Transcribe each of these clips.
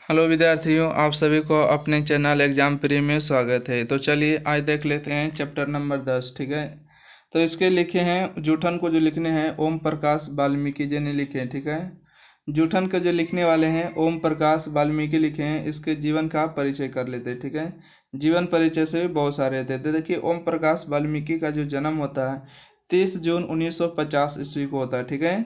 Hello विद्यार्थियों, आप सभी को अपने चैनल एग्जाम प्री में स्वागत है। तो चलिए आज देख लेते हैं चैप्टर नंबर 10। ठीक है, तो इसके लिखे हैं जूठन को जो लिखने हैं ओम प्रकाश वाल्मीकि जी ने लिखे हैं। ठीक है, जूठन के जो लिखने वाले हैं ओम प्रकाश वाल्मीकि लिखे हैं। इसके जीवन का परिचय कर लेते हैं। ठीक है, जीवन परिचय से भी बहुत सारे रहते हैं। देखिए, ओम प्रकाश वाल्मीकि का जो जन्म होता है 30 जून 1950 ईस्वी को होता है। ठीक है,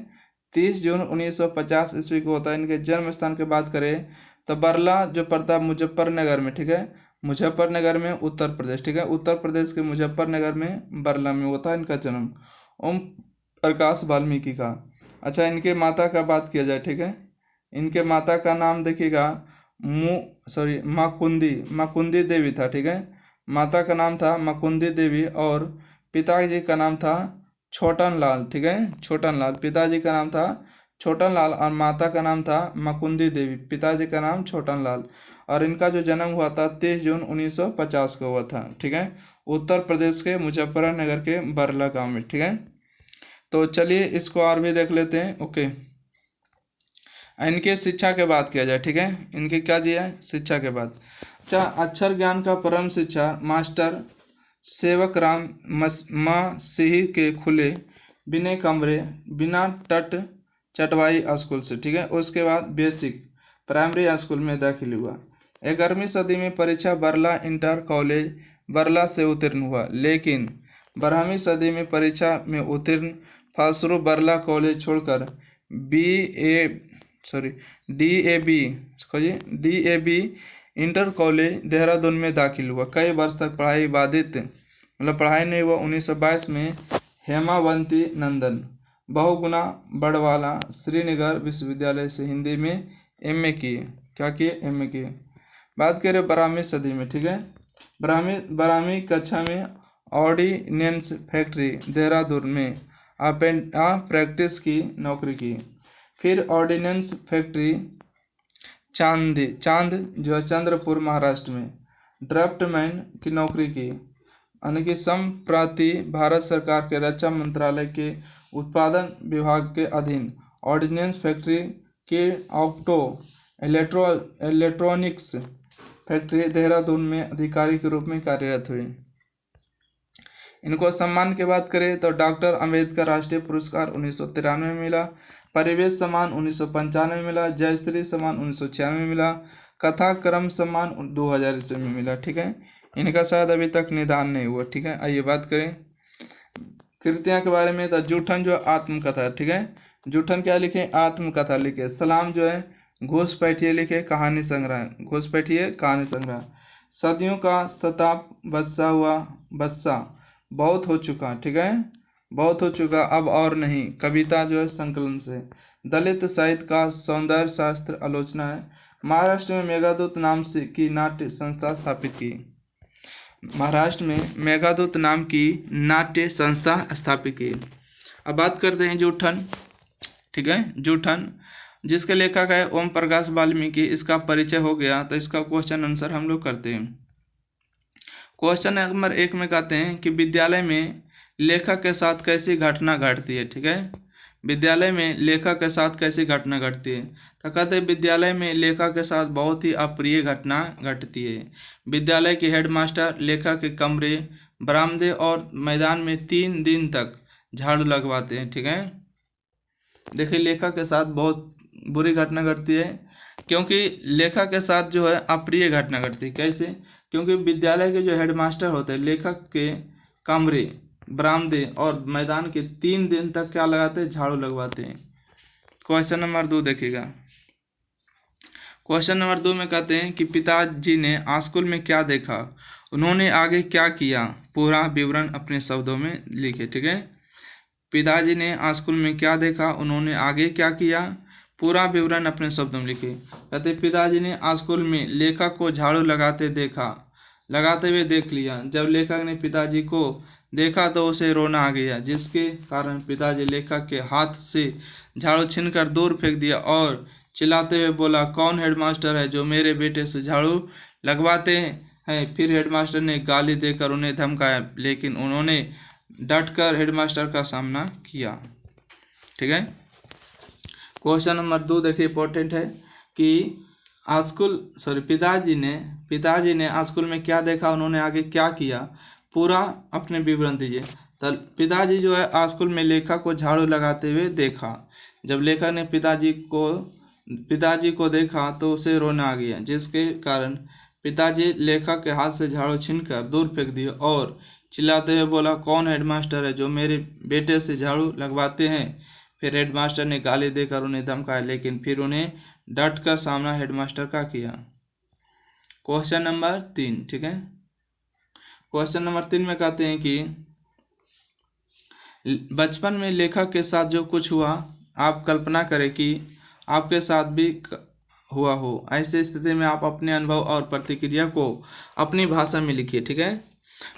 30 जून 1950 ईस्वी को होता है। इनके जन्म स्थान की बात करें तो बरला जो पड़ता है मुजफ्फरनगर में। ठीक है, मुजफ्फरनगर में उत्तर प्रदेश। ठीक है, उत्तर प्रदेश के मुजफ्फरनगर में बरला में होता है इनका जन्म ओम प्रकाश वाल्मीकि का। अच्छा, इनके माता का बात किया जाए। ठीक है, इनके माता का नाम देखिएगा माकुंदी देवी था। ठीक है, माता का नाम था माकुंदी देवी और पिताजी का नाम था छोटन लाल। ठीक है, छोटन लाल पिताजी का नाम था छोटन लाल और माता का नाम था माकुंदी देवी, पिताजी का नाम छोटन लाल। और इनका जो जन्म हुआ था 30 जून 1950 को हुआ था। ठीक है, उत्तर प्रदेश के मुजफ्फरनगर के बरला गांव में। ठीक है, तो चलिए इसको और भी देख लेते हैं। ओके, इनके शिक्षा के बात किया जाए। ठीक है, इनके क्या दिया शिक्षा के बाद। अच्छा, अक्षर ज्ञान का परम शिक्षा मास्टर सेवक राम मसीही के खुले बिना कमरे बिना चटवाई स्कूल से। ठीक है, उसके बाद बेसिक प्राइमरी स्कूल में दाखिल हुआ। 11वीं सदी में परीक्षा बरला इंटर कॉलेज बरला से उत्तीर्ण हुआ, लेकिन 12वीं सदी में परीक्षा में उत्तीर्ण फलस्वरूप बरला कॉलेज छोड़कर DAB इंटर कॉलेज देहरादून में दाखिल हुआ। कई वर्ष तक पढ़ाई नहीं हुआ। 1922 में हेमावंती नंदन बहुगुणा बड़वाला श्रीनगर विश्वविद्यालय से हिंदी में MA किए। क्या किए? MA किए। बात करें 12वीं सदी में। ठीक है, 12वीं कक्षा में ऑर्डिनेंस फैक्ट्री देहरादून में प्रैक्टिस की नौकरी की। फिर ऑर्डिनेंस फैक्ट्री चांद जो है चंद्रपुर महाराष्ट्र में ड्राफ्टमैन की नौकरी की। यानी कि संप्रति भारत सरकार के रक्षा मंत्रालय के उत्पादन विभाग के अधीन ऑर्डिनेंस फैक्ट्री के ऑप्टो इलेक्ट्रॉनिक्स फैक्ट्री देहरादून में अधिकारी के रूप में कार्यरत हुए। इनको सम्मान की बात करें तो डॉक्टर अंबेडकर राष्ट्रीय पुरस्कार 1993 में मिला, परिवेश सम्मान 1995 में मिला, जयश्री सम्मान 1996 में मिला, कथा क्रम सम्मान 2000 ईस्वी में मिला। ठीक है, इनका शायद अभी तक निदान नहीं हुआ। ठीक है, आइए बात करें कृतियां के बारे में। तो जूठन जो आत्मकथा। ठीक है, जूठन क्या लिखे? आत्मकथा लिखे। सलाम जो है घुसपैठिए लिखे कहानी संग्रह, घुसपैठिए कहानी संग्रह। सदियों का सताप बस्सा बहुत हो चुका। ठीक है, बहुत हो चुका अब और नहीं, कविता जो है संकलन से। दलित साहित्य का सौंदर्य शास्त्र आलोचना है। महाराष्ट्र में मेघादूत नाम से की नाट्य संस्था स्थापित की। महाराष्ट्र में मेघादूत नाम की नाट्य संस्था स्थापित की। अब बात करते हैं जूठन। ठीक है, जूठन जिसके लेखक है ओम प्रकाश वाल्मीकि, इसका परिचय हो गया। तो इसका क्वेश्चन आंसर हम लोग करते हैं। क्वेश्चन नंबर 1 में कहते हैं कि विद्यालय में लेखक के साथ कैसी घटना घटती है। ठीक है, विद्यालय में लेखक के साथ कैसी घटना घटती है। तो कहते हैं विद्यालय में लेखक के साथ बहुत ही अप्रिय घटना घटती है। विद्यालय के हेडमास्टर लेखक के कमरे, बरामदे और मैदान में 3 दिन तक झाड़ू लगवाते हैं। ठीक है, देखिए लेखक के साथ बहुत बुरी घटना घटती है, क्योंकि लेखक के साथ जो है अप्रिय घटना घटती है। कैसे? क्योंकि विद्यालय के जो हेडमास्टर होते हैं लेखक के कमरे, बरामदे और मैदान के 3 दिन तक क्या लगाते हैं? झाड़ू लगवाते हैं। क्वेश्चन नंबर 2 देखिएगा। क्वेश्चन नंबर 2 में कहते हैं कि पिताजी ने स्कूल में क्या देखा, उन्होंने आगे क्या किया, पूरा विवरण अपने शब्दों में लिखे। ठीक है, पिताजी ने स्कूल में क्या देखा, उन्होंने आगे क्या किया, पूरा विवरण अपने शब्दों में लिखे। कहते पिताजी ने स्कूल में लेखक को झाड़ू लगाते हुए देख लिया। जब लेखक ने पिताजी को देखा तो उसे रोना आ गया, जिसके कारण पिताजी लेखक के हाथ से झाड़ू छीनकर दूर फेंक दिया और चिल्लाते हुए बोला, कौन हेडमास्टर है जो मेरे बेटे से झाड़ू लगवाते हैं। फिर हेडमास्टर ने गाली देकर उन्हें धमकाया, लेकिन उन्होंने डटकर हेडमास्टर का सामना किया। ठीक है, क्वेश्चन नंबर 2 देखिए इंपॉर्टेंट है कि पिताजी ने स्कूल में क्या देखा, उन्होंने आगे क्या किया, पूरा अपने विवरण दीजिए। तो पिताजी जो है स्कूल में लेखक को झाड़ू लगाते हुए देखा। जब लेखक ने पिताजी को देखा तो उसे रोना आ गया, जिसके कारण पिताजी लेखक के हाथ से झाड़ू छीनकर दूर फेंक दिया और चिल्लाते हुए बोला, कौन हेडमास्टर है जो मेरे बेटे से झाड़ू लगवाते हैं। फिर हेडमास्टर ने गाली देकर उन्हें धमकाया, लेकिन फिर उन्हें डट कर सामना हेडमास्टर का किया। क्वेश्चन नंबर 3, ठीक है। क्वेश्चन नंबर 3 में कहते हैं कि बचपन में लेखक के साथ जो कुछ हुआ, आप कल्पना करें कि आपके साथ भी हुआ हो। ऐसी स्थिति में आप अपने अनुभव और प्रतिक्रिया को अपनी भाषा में लिखिए, ठीक है।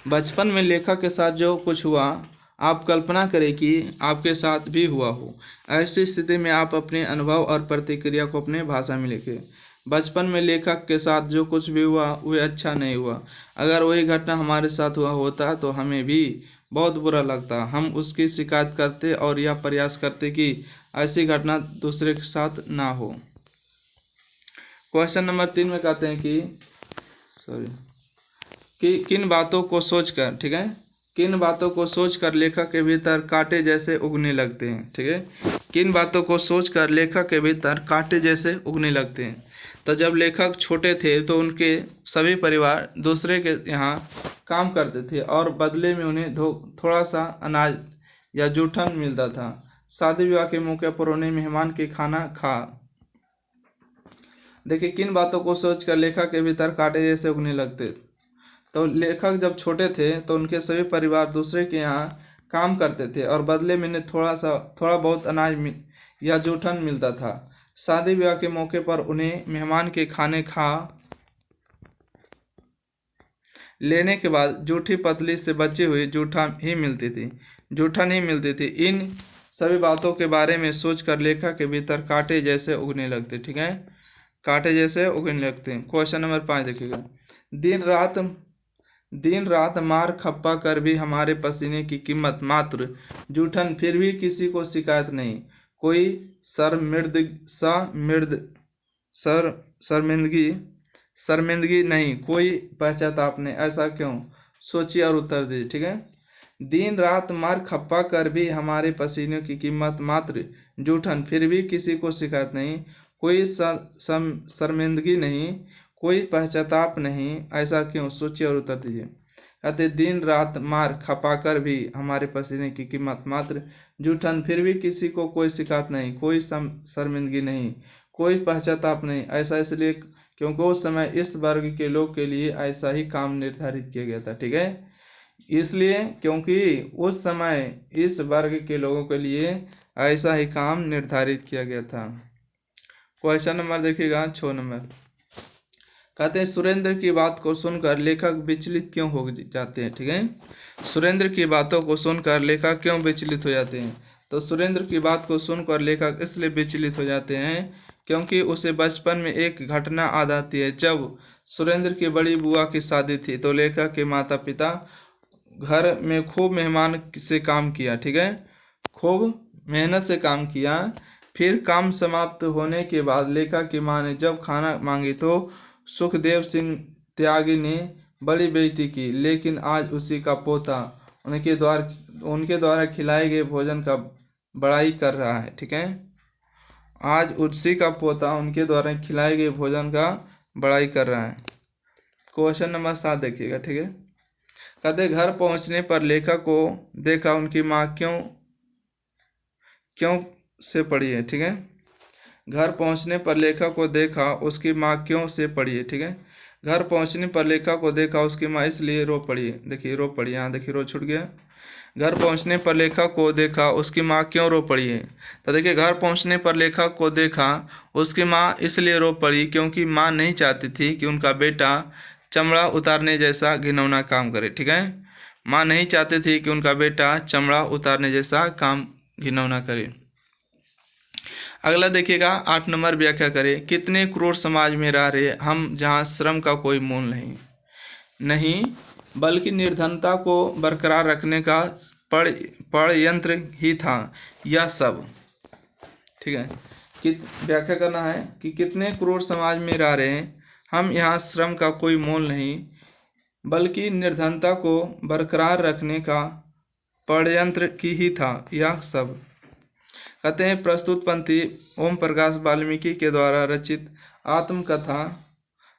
बचपन में लेखक के साथ जो कुछ हुआ, आप कल्पना करें कि आपके साथ भी हुआ हो। ऐसी स्थिति में आप अपने अनुभव और प्रतिक्रिया को अपने भाषा में लिखें। बचपन में लेखक के साथ जो कुछ भी हुआ वह अच्छा नहीं हुआ। अगर वही घटना हमारे साथ हुआ होता तो हमें भी बहुत बुरा लगता। हम उसकी शिकायत करते और यह प्रयास करते कि ऐसी घटना दूसरे के साथ ना हो। क्वेश्चन नंबर 3 में कहते हैं कि किन बातों को सोचकर, ठीक है, किन बातों को सोचकर लेखक के भीतर कांटे जैसे उगने लगते हैं, ठीक है। किन बातों को सोचकर लेखक के भीतर कांटे जैसे उगने लगते हैं। तो जब लेखक छोटे थे तो उनके सभी परिवार दूसरे के यहाँ काम करते थे और बदले में उन्हें थोड़ा सा अनाज या जूठन मिलता था। शादी विवाह के मौके पर उन्हें मेहमान के खाना खा। देखिए, किन बातों को सोचकर लेखक के भीतर कांटे जैसे उगने लगते। तो लेखक जब छोटे थे तो उनके सभी परिवार दूसरे के यहाँ काम करते थे और बदले में उन्हें थोड़ा बहुत अनाज या जूठन मिलता था। शादी विवाह के मौके पर उन्हें मेहमान के खाने खा लेने के बाद जूठी पतली से बची हुई जूठन ही मिलती थी। इन सभी बातों के बारे में सोचकर लेखक के भीतर कांटे जैसे उगने लगते, ठीक है, कांटे जैसे उगने लगते हैं। क्वेश्चन नंबर 5 देखिएगा। दिन रात मार खप्पा कर भी हमारे पसीने की कीमत मात्र जूठन, फिर भी किसी को शिकायत नहीं, कोई शर्मिंदगी नहीं, कोई पश्चाताप नहीं, ऐसा क्यों? सोचिए और उत्तर दीजिए, ठीक है। दिन रात मार खप्पा कर भी हमारे पसीने की कीमत मात्र जूठन, फिर भी किसी को शिकायत नहीं, कोई शर्मिंदगी नहीं, कोई पश्चाताप नहीं, ऐसा क्यों? सोचिए और उत्तर दीजिए। कहते दिन रात मार खपा कर भी हमारे पसीने की कीमत मात्र जूठन, फिर भी किसी को कोई शिकायत नहीं, कोई शर्मिंदगी नहीं, कोई पश्चाताप नहीं। ऐसा इसलिए क्योंकि उस समय इस वर्ग के लोग के लिए ऐसा ही काम निर्धारित किया गया था, ठीक है। इसलिए क्योंकि उस समय इस वर्ग के लोगों के लिए ऐसा ही काम निर्धारित किया गया था। क्वेश्चन नंबर देखिएगा 6 नंबर। कहते हैं सुरेंद्र की बात को सुनकर लेखक विचलित क्यों हो जाते हैं, ठीक है। सुरेंद्र की बातों को सुनकर लेखक क्यों विचलित हो जाते हैं। तो सुरेंद्र की बात को सुनकर लेखक इसलिए विचलित हो जाते हैं क्योंकि उसे बचपन में एक घटना याद आती है। जब सुरेंद्र की बड़ी बुआ की शादी थी तो लेखक के माता पिता घर में खूब मेहनत से काम किया, ठीक है, खूब मेहनत से काम किया। फिर काम समाप्त होने के बाद लेखक की मां ने जब खाना मांगी तो सुखदेव सिंह त्यागी ने बड़ी बेइज्जती की, लेकिन आज उसी का पोता उनके द्वारा खिलाए गए भोजन का बड़ाई कर रहा है, ठीक है। आज उसी का पोता उनके द्वारा खिलाए गए भोजन का बड़ाई कर रहा है। क्वेश्चन नंबर 7 देखिएगा, ठीक है। कहते घर पहुंचने पर लेखक को देखा उनकी माँ क्यों से पड़ी है, ठीक है। घर पहुंचने पर लेखक को देखा उसकी माँ क्यों से पड़ी है, ठीक है। घर पहुंचने पर लेखक को देखा उसकी माँ इसलिए रो पड़ी है। देखिए रो पड़ी, यहाँ देखिए रो छूट गया। घर पहुंचने पर लेखक को देखा उसकी माँ क्यों रो पड़ी है। तो देखिए घर पहुंचने पर लेखक को देखा उसकी माँ इसलिए रो पड़ी क्योंकि माँ नहीं चाहती थी कि उनका बेटा चमड़ा उतारने जैसा घिनौना काम करे, ठीक है। माँ नहीं चाहती थी कि उनका बेटा चमड़ा उतारने जैसा काम घिनौना करे। अगला देखिएगा 8 नंबर व्याख्या करें। कितने क्रूर समाज में रह रहे हम जहाँ श्रम का कोई मूल नहीं बल्कि निर्धनता को बरकरार रखने का पड़ यंत्र ही था यह सब, ठीक है। व्याख्या करना है कि कितने क्रूर समाज में रह रहे हैं हम। यहाँ श्रम का कोई मोल नहीं, बल्कि निर्धनता को बरकरार रखने का षड्यंत्र की ही था यह सब। कहते हैं प्रस्तुत पंक्ति ओम प्रकाश वाल्मीकि के द्वारा रचित आत्मकथा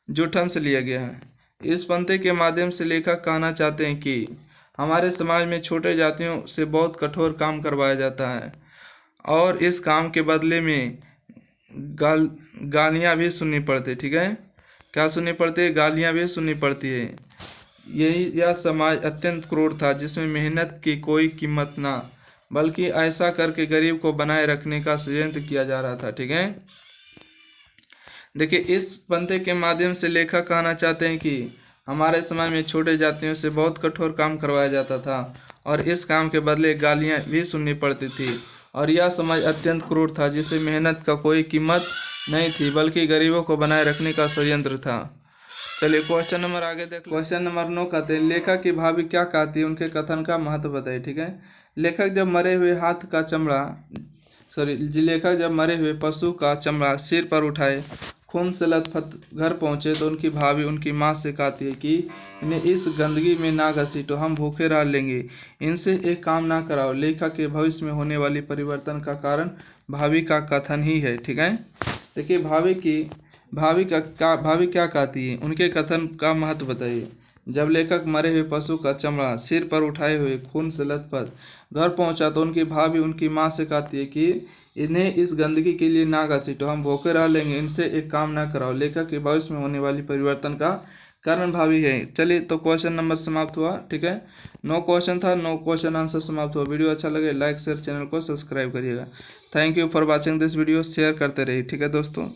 जूठन से लिया गया है। इस पंक्ति के माध्यम से लेखक कहना चाहते हैं कि हमारे समाज में छोटे जातियों से बहुत कठोर काम करवाया जाता है और इस काम के बदले में गालियाँ भी सुननी पड़ती। ठीक है, क्या सुननी पड़ती है? गालियाँ भी सुननी पड़ती है। यह समाज अत्यंत क्रूर था जिसमें मेहनत की कोई कीमत ना, बल्कि ऐसा करके गरीब को बनाए रखने का षड्यंत्र किया जा रहा था। ठीक है, देखिए इस पंक्ति के माध्यम से लेखक कहना चाहते हैं कि हमारे समाज में छोटे जातियों से बहुत कठोर काम करवाया जाता था और इस काम के बदले गालियाँ भी सुननी पड़ती थी और यह समाज अत्यंत क्रूर था जिसे मेहनत का कोई कीमत नहीं थी, बल्कि गरीबों को बनाए रखने का षड्यंत्र था। चलिए क्वेश्चन नंबर आगे देख। क्वेश्चन नंबर 9 कहते हैं लेखक की भाभी क्या कहती है, उनके कथन का महत्व बताइए। ठीक है, लेखक जब मरे हुए पशु का चमड़ा सिर पर उठाए खून से लथपथ घर पहुंचे तो उनकी भाभी उनकी माँ से कहती है कि इन्हें इस गंदगी में ना घसीटो, हम भूखे रह लेंगे, इनसे एक काम ना कराओ। लेखक के भविष्य में होने वाली परिवर्तन का कारण भाभी का कथन ही है। ठीक है, देखिए भाभी क्या कहती है, उनके कथन का महत्व बताइए। जब लेखक मरे हुए पशु का चमड़ा सिर पर उठाए हुए खून से लथपथ घर पहुंचा तो उनकी भाभी उनकी माँ से कहती है कि इन्हें इस गंदगी के लिए ना घसीटो, हम भूखे रह लेंगे, इनसे एक काम ना कराओ। लेखक के भविष्य में होने वाली परिवर्तन का कारण भाभी है। चलिए तो क्वेश्चन नंबर समाप्त हुआ। ठीक है, 9 क्वेश्चन था, 9 क्वेश्चन आंसर समाप्त हुआ। वीडियो अच्छा लगे लाइक शेयर, चैनल को सब्सक्राइब करिएगा। Thank you for watching this video. Share करते रहिए। ठीक है दोस्तों।